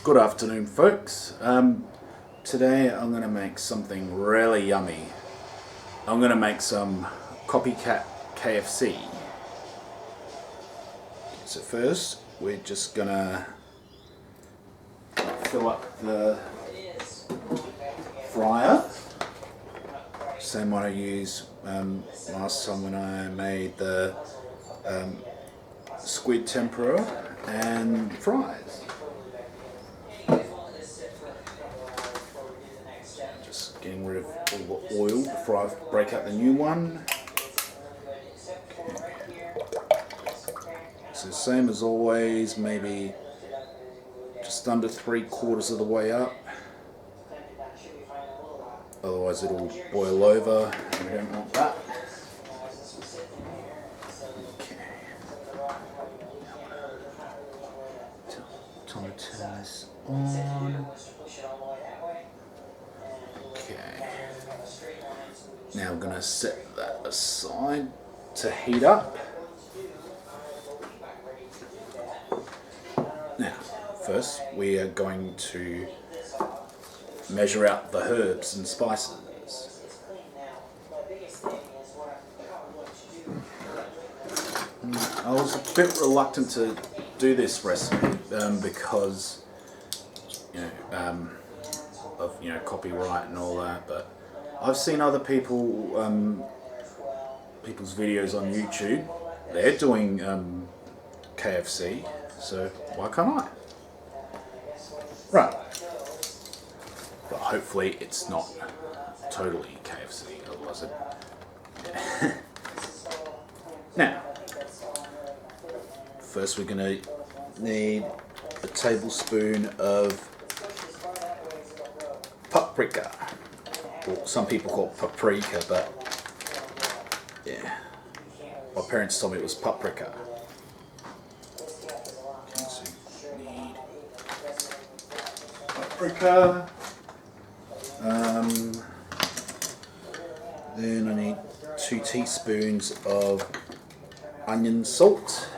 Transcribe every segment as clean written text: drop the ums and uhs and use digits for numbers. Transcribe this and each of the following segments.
Good afternoon, folks. Today I'm going to make something really yummy. I'm going to make some copycat KFC. So first we're just going to fill up the fryer. Same one I used last time when I made the squid tempura and fries. Just getting rid of all the oil before I break out the new one. So same as always, maybe just under 3/4 of the way up. Otherwise it'll boil over and we don't want that. Time to turn this on. Okay. Now we're going to set that aside to heat up. Now, first we are going to measure out the herbs and spices. I was a bit reluctant to do this recipe because of copyright and all that, but I've seen other people's videos on YouTube. They're doing KFC, so why can't I? Right. But hopefully it's not totally KFC, otherwise it... Yeah. Now, first we're going to need a tablespoon of paprika. Well, some people call it paprika, but yeah, my parents told me it was paprika. Okay, so you need paprika. Then I need 2 teaspoons of onion salt.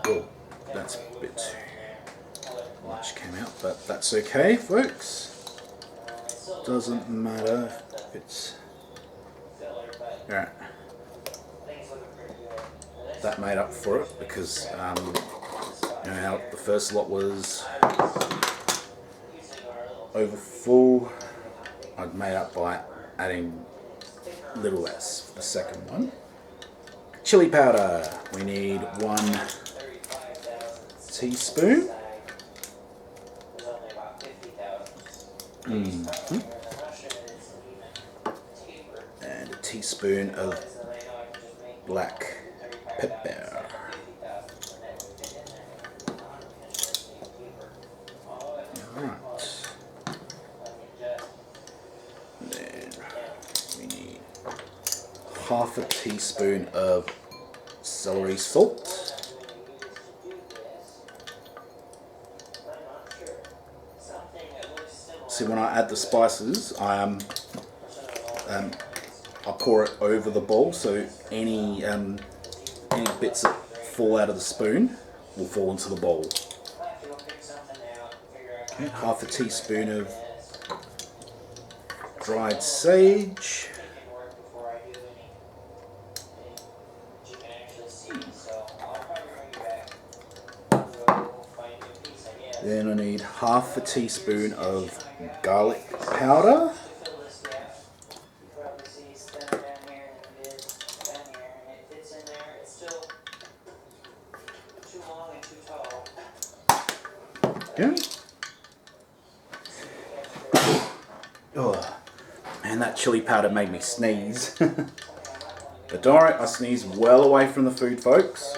Oh, that's a bit too much came out, but that's okay, folks. Doesn't matter if it's... Alright. That made up for it because how the first lot was over full. I'd made up by adding a little less for the second one. Chili powder. We need 1 teaspoon. And a teaspoon of black pepper. Alright. Then we need 1/2 teaspoon of celery salt. See, when I add the spices, I pour it over the bowl, so any bits that fall out of the spoon will fall into the bowl. Okay, 1/2 teaspoon of dried sage. Then I need 1/2 teaspoon of garlic powder. Okay. Oh, man, that chili powder made me sneeze. But don't worry, I sneeze well away from the food, folks.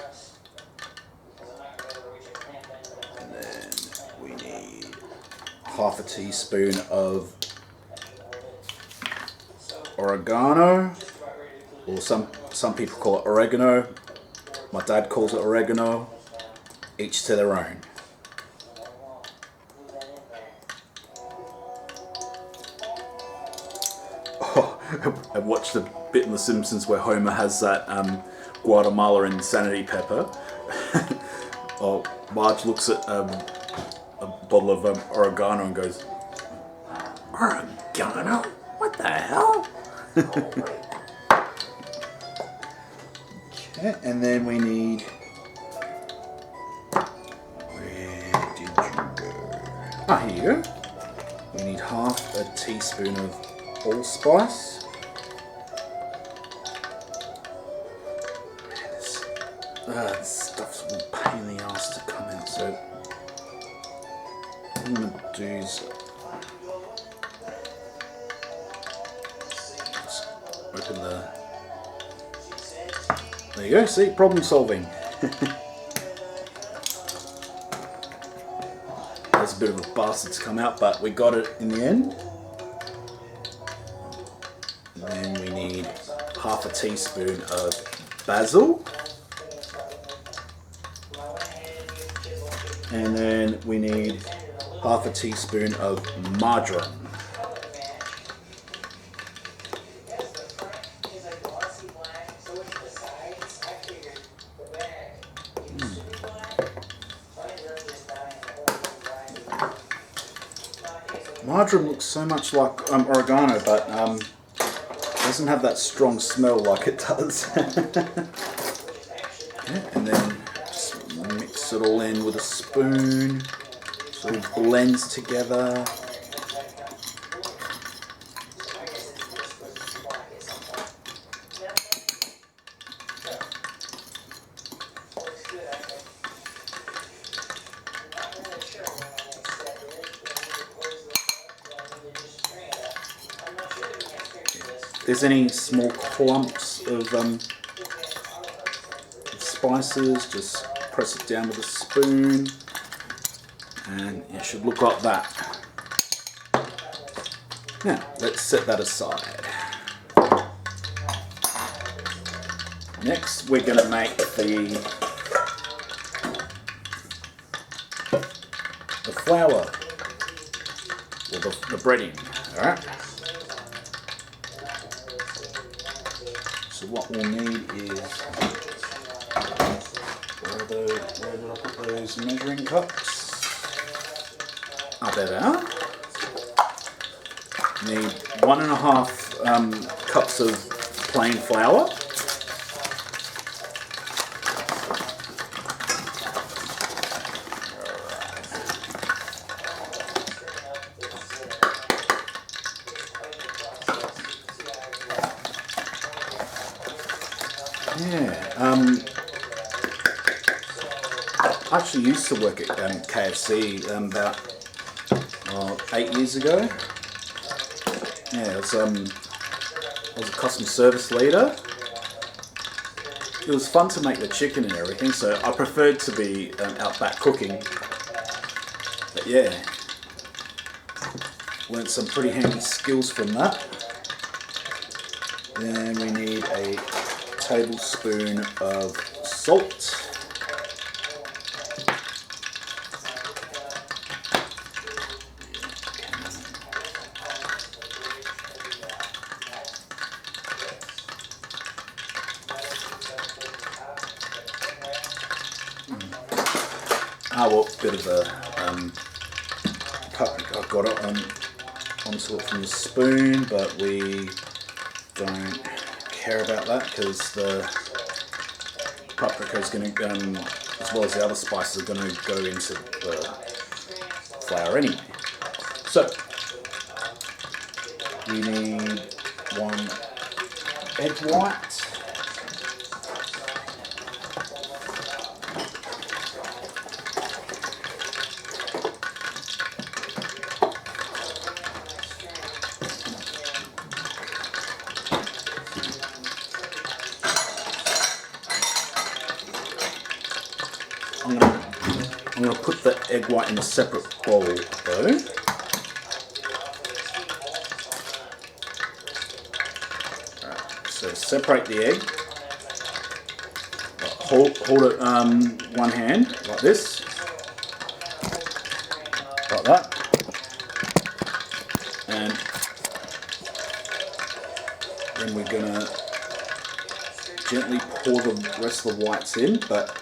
And then we need 1/2 teaspoon of oregano, or some people call it oregano. My dad calls it oregano. Each to their own. I watched the bit in The Simpsons where Homer has that Guatemala insanity pepper. Oh, Marge looks at a bottle of oregano and goes, "Oregano? What the hell?" Okay, and then we need... Where did you go? Ah, here you go. We need half a teaspoon of allspice. This stuff's a pain in the ass to come out, so what I'm going to do is just open the... There you go, see, problem solving. That's a bit of a bastard to come out, but we got it in the end. And then we need half a teaspoon of basil. And then we need half a teaspoon of marjoram. Marjoram looks so much like oregano, but doesn't have that strong smell like it does. Yeah, and then just mix it all in with a spoon so it blends together. If there's any small clumps of spices, just press it down with a spoon and it should look like that. Now let's set that aside. Next we're going to make the flour, or the breading. Alright. So what we'll need is, where did I put those measuring cups? Ah, there they are. Need 1.5 cups of plain flour. Yeah, I actually used to work at KFC about 8 years ago. Yeah, I was a customer service leader. It was fun to make the chicken and everything, so I preferred to be out back cooking. But yeah, learned some pretty handy skills from that. Then we need a tablespoon of salt. Well, bit of a paprika. I got it onto it from the spoon, but we don't care about that because the paprika is going to, as well as the other spices, are going to go into the flour anyway. So we need 1 egg white. I'm going to put the egg white in a separate bowl though. Alright, so separate the egg. Hold it one hand like this. Like that. And gently pour the rest of the whites in, but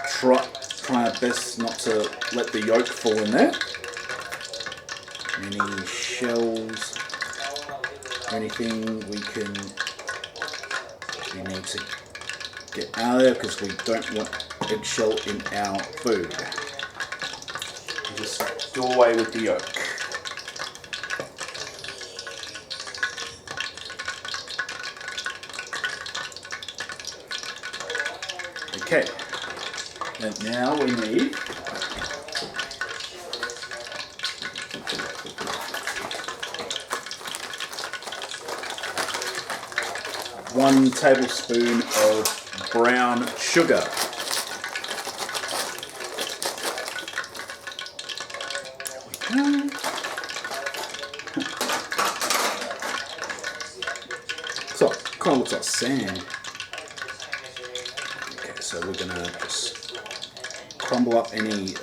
try our best not to let the yolk fall in there. Any shells, anything we need to get out of there because we don't want eggshell in our food. Just do away with the yolk. Okay, and now we need 1 tablespoon of brown sugar. So it kind of looks like sand. Okay, so we're gonna just crumble up any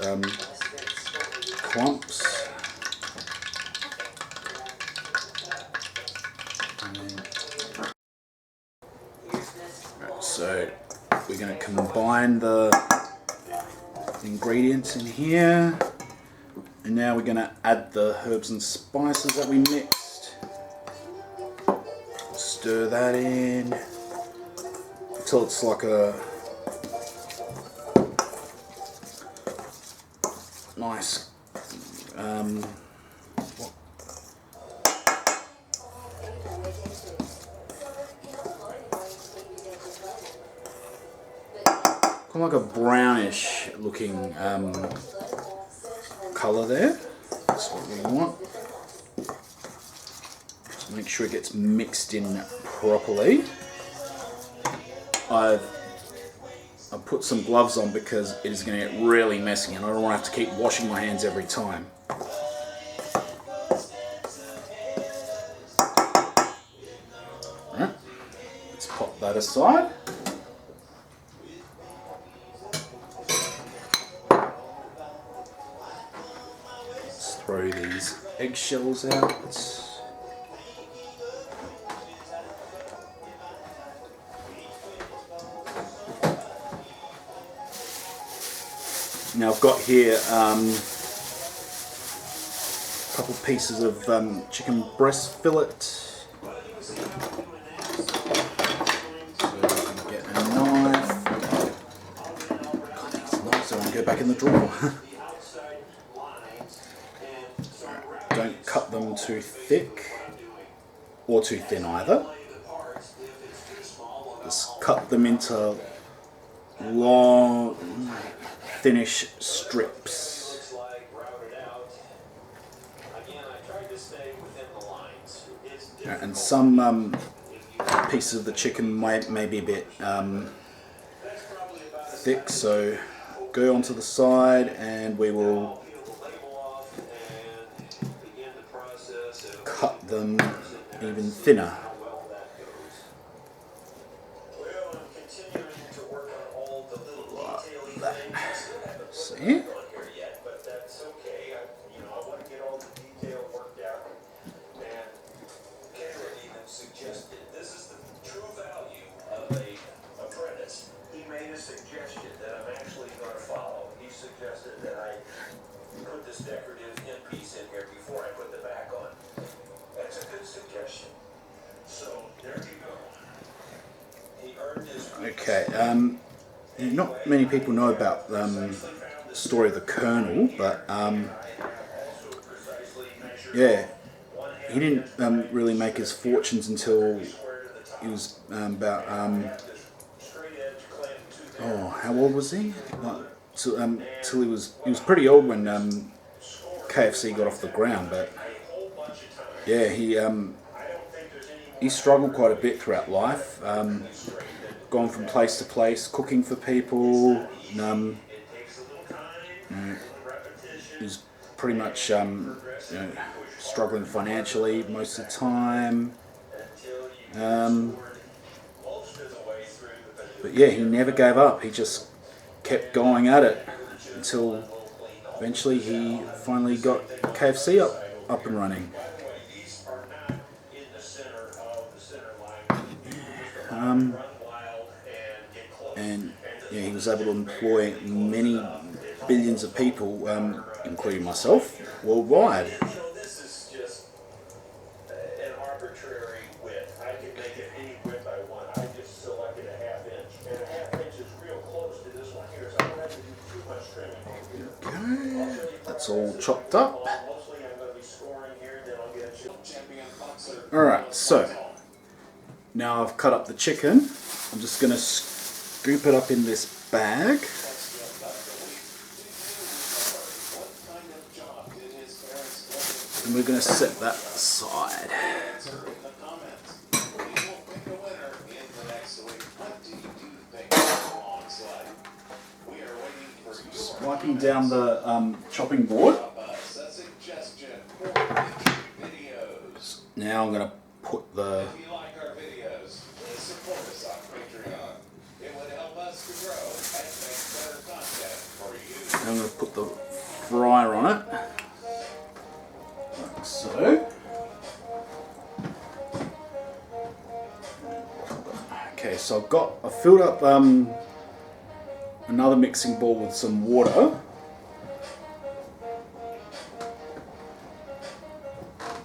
clumps. So we're going to combine the ingredients in here, and now we're going to add the herbs and spices that we mixed. Stir that in until it's like a nice kind of like a brownish looking colour there. That's what we want. Just make sure it gets mixed in properly. I've put some gloves on because it is going to get really messy and I don't want to have to keep washing my hands every time. Alright, let's pop that aside. Throw these eggshells out. Now I've got here a couple pieces of chicken breast fillet. So we can get a knife. God, these knives don't want to go back in the drawer. Don't cut them too thick or too thin either. Just cut them into long, thinnish strips. And some pieces of the chicken may be a bit thick, so go onto the side and we will cut them even thinner. Like that. See? Okay, not many people know about the story of the Colonel, but yeah, he didn't really make his fortunes until he was about oh, how old was he? Till he was pretty old when KFC got off the ground, but yeah, he struggled quite a bit throughout life. Gone from place to place, cooking for people. He was pretty much struggling financially most of the time. But yeah, he never gave up. He just kept going at it until eventually he finally got KFC up and running. yeah, he was able to employ many billions of people, including myself, worldwide. This is just an arbitrary width. I can make it any width I want. I just selected a 1/2 inch. And a 1/2 inch is real close to this one here, so I don't have to do too much trimming over here. Okay, that's all chopped up. Mostly I'm going to be scoring here, then I'll get a champion boxer. Alright, so now I've cut up the chicken. I'm just going to scoop it up in this bag. And we're going to set that aside. Just wiping down the chopping board. Now I'm going to put the... I'm going to put the fryer on it. Like so. Okay, so I filled up another mixing bowl with some water.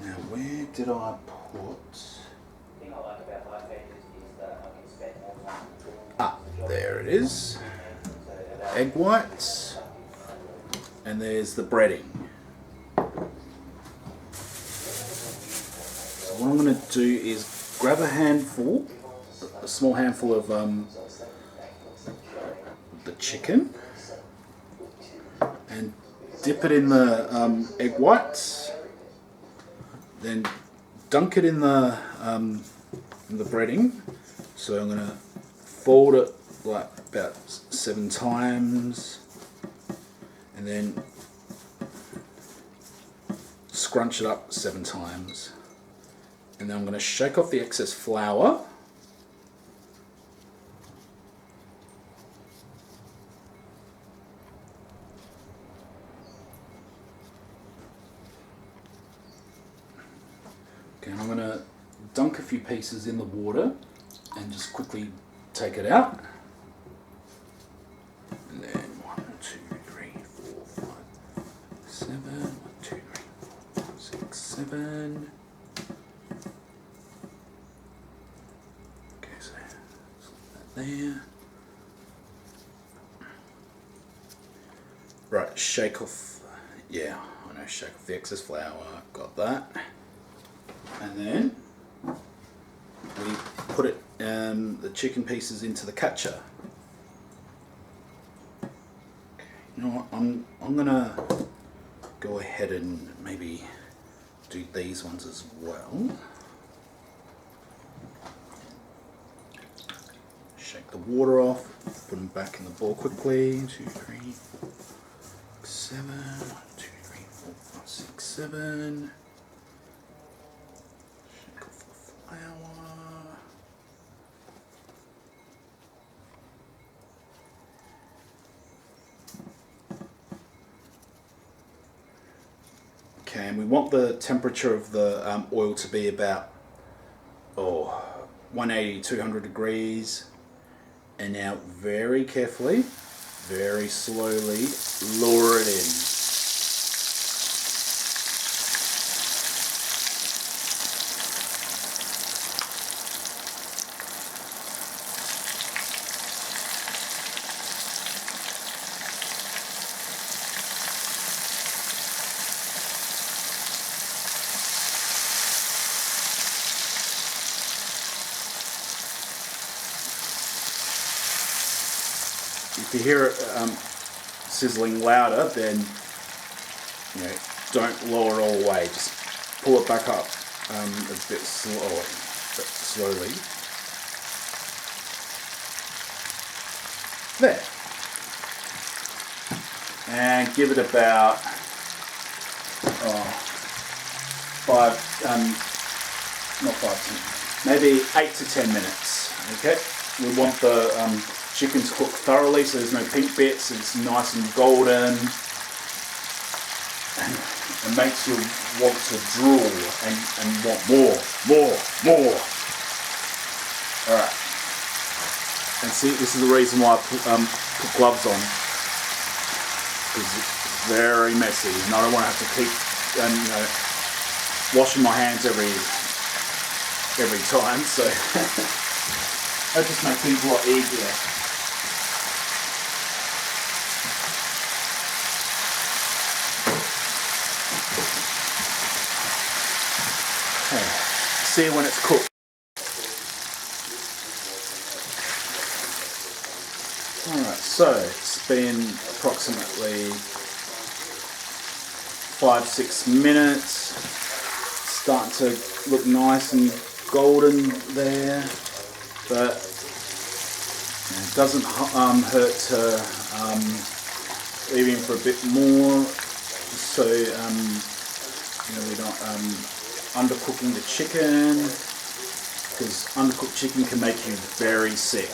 Now where did I put... Ah, there it is. Egg whites. And there's the breading. So what I'm going to do is grab a small handful of the chicken, and dip it in the egg whites. Then dunk it in the breading. So I'm going to fold it like about 7 times. And then scrunch it up 7 times. And then I'm going to shake off the excess flour. Okay, and I'm going to dunk a few pieces in the water and just quickly take it out. And then 1, 2, 3, 4, 5, 7. 1, 2, 3, 4, 5, 6, 7. Okay, so that there. Right, shake off. Yeah, I know, shake off the excess flour. Got that. And then we put it, the chicken pieces into the catcher. You know what, I'm gonna go ahead and maybe do these ones as well. Shake the water off, put them back in the bowl quickly. 2, 3, 4, 7. 1, 2, 3, 4, 5, 6, 7. Shake off the flour. Okay, and we want the temperature of the oil to be about 180, 200 degrees. And now very carefully, very slowly lower it in. If you hear it sizzling louder, then don't lower it all the way. Just pull it back up a bit slowly. There. And give it about maybe 8 to 10 minutes. Okay, we want the chicken to cook thoroughly, so there's no pink bits. It's nice and golden, and it makes you want to drool and want more. All right. And see, this is the reason why I put gloves on, because it's very messy, and I don't want to have to keep washing my hands every time. So that just makes things a lot easier. Okay. See when it's cooked. Alright, so it's been approximately 5-6 minutes. It's starting to look nice and golden there, but it doesn't hurt to leave in for a bit more, so we're not undercooking the chicken, because undercooked chicken can make you very sick.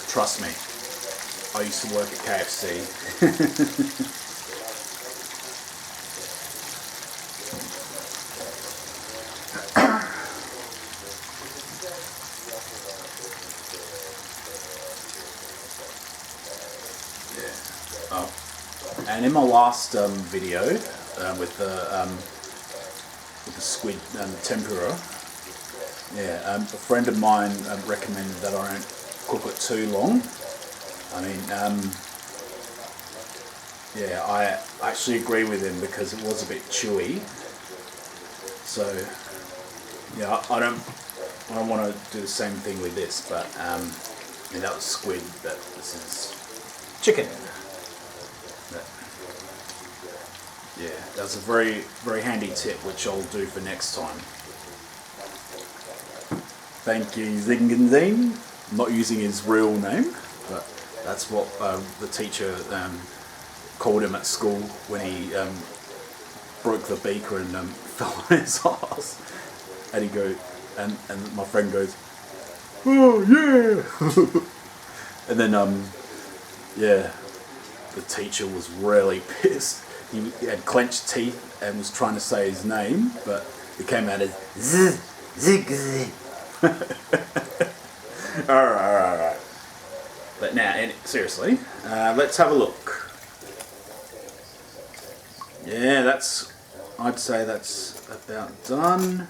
Trust me. I used to work at KFC. Yeah. Oh. And in my last video with the squid tempura, yeah, a friend of mine recommended that I don't cook it too long. I mean, yeah, I actually agree with him, because it was a bit chewy. So, yeah, I don't want to do the same thing with this, but I mean, that was squid, but this is chicken. But, yeah, that's a very, very handy tip, which I'll do for next time. Thank you, Zing. I'm not using his real name, but that's what the teacher called him at school when he broke the beaker and fell on his ass. And he goes, and my friend goes, "Oh yeah!" And then yeah, the teacher was really pissed. He had clenched teeth and was trying to say his name, but it came out as zig. Alright. But now, seriously, let's have a look. Yeah, I'd say that's about done.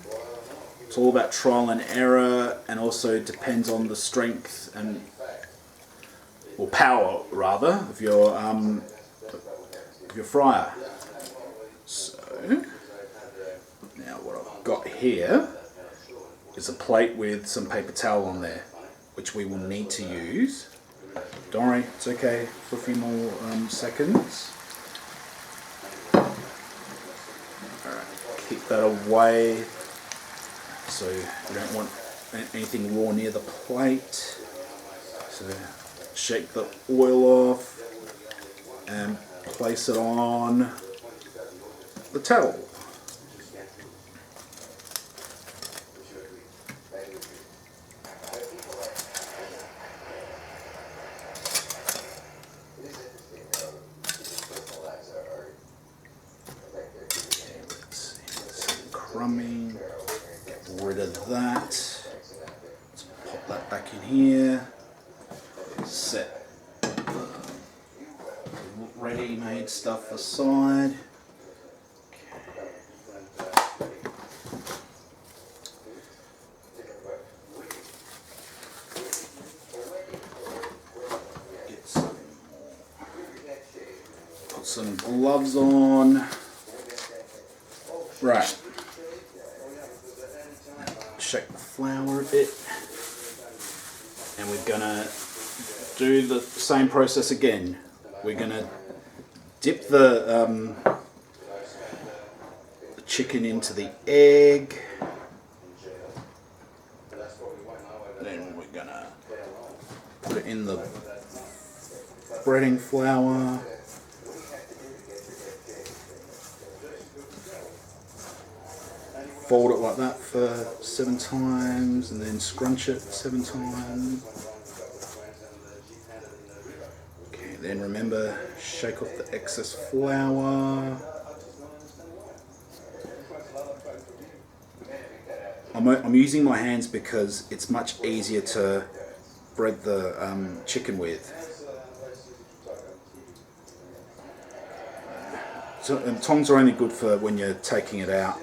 It's all about trial and error, and also depends on the strength or power rather, of your fryer. So, now what I've got here is a plate with some paper towel on there, which we will need to use. Don't worry, it's okay for a few more seconds. Alright, keep that away, so you don't want anything raw near the plate. So shake the oil off and place it on the towel. Crumbing, get rid of that. Let's pop that back in here. Set the ready-made stuff aside. Get some more. Put some gloves on. Right. Shake the flour a bit, and we're gonna do the same process again. We're gonna dip the chicken into the egg, then we're gonna put it in the breading flour. Fold it like that for 7 times, and then scrunch it 7 times. Okay, then remember, shake off the excess flour. I'm using my hands because it's much easier to spread the chicken with. So, and tongs are only good for when you're taking it out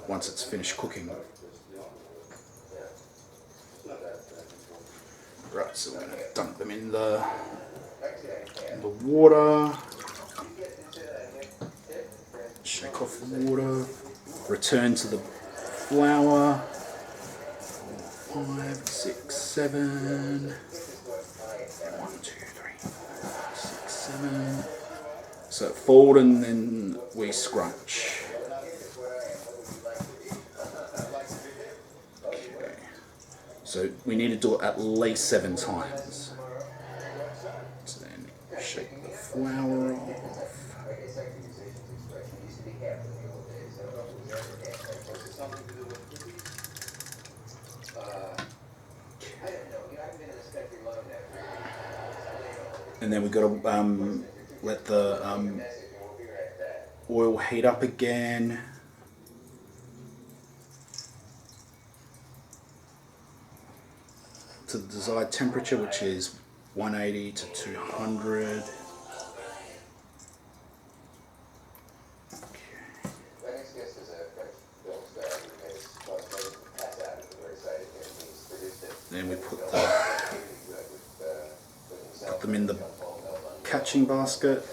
once it's finished cooking. Right, so we're going to dunk them in the water. Shake off the water. Return to the flour. 5, 6, 7. 1, 2, 3, 4, 6, 7. So fold and then we scrunch. Okay. So we need to do it at least 7 times. So then shake the flour off. And then we've got to let the oil heat up again. To the desired temperature, which is 180 to 200. Then we put them in the catching basket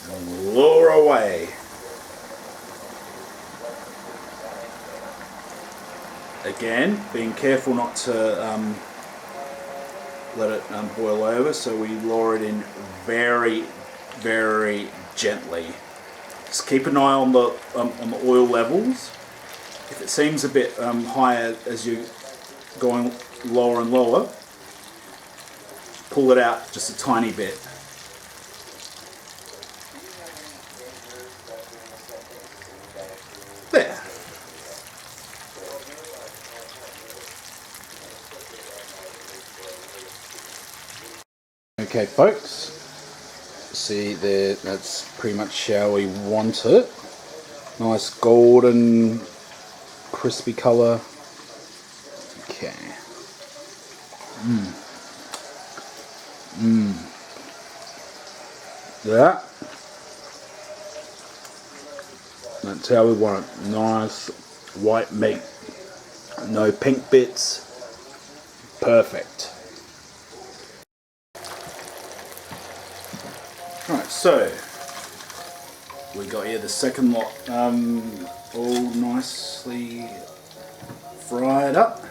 and lower away. Again, being careful not to let it boil over, so we lower it in very, very gently. Just keep an eye on the oil levels. If it seems a bit higher as you're going lower and lower, pull it out just a tiny bit. There. Okay folks, see there, that's pretty much how we want it. Nice golden crispy colour. Okay. That. That's how we want it. Nice white meat. No pink bits. Perfect. Alright, so we got here the second lot all nicely fried up,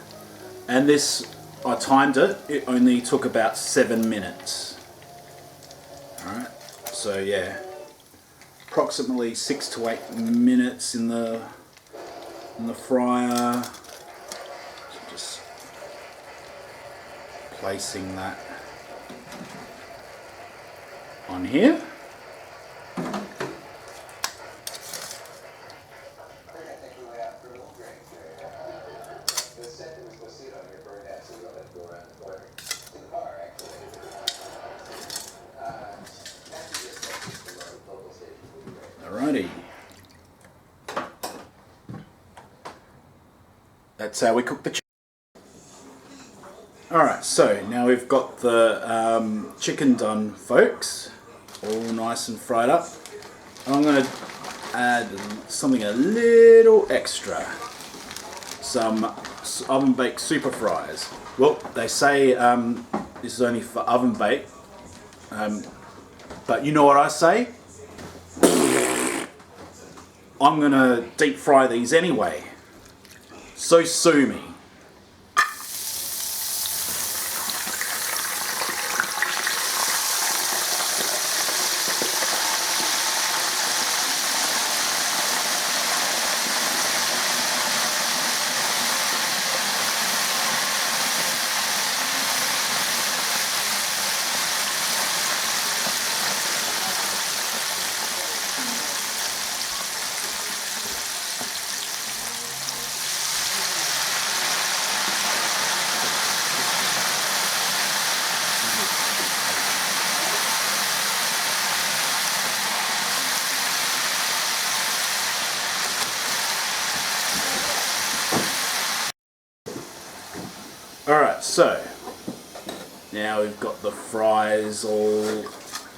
and this, I timed it, it only took about 7 minutes. Alright, so yeah, approximately 6 to 8 minutes in the fryer. So just placing that on here. Alrighty. That's how we cook the chicken. Alright, so now we've got the chicken done, folks. All nice and fried up. And I'm going to add something a little extra. Some oven baked super fries. Well, they say this is only for oven baked. But you know what I say? I'm going to deep fry these anyway. So sue me. Alright, so Now we've got the fries all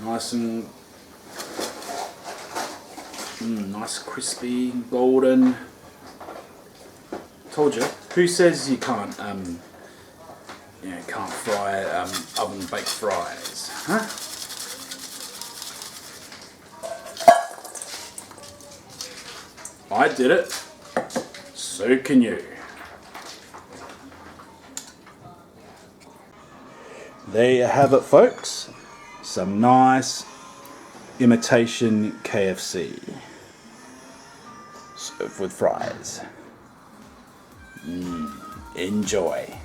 nice and nice, crispy, golden. Told you. Who says you can't can't fry oven baked fries? Huh? I did it. So can you. There you have it, folks. Some nice imitation KFC served with fries. Enjoy.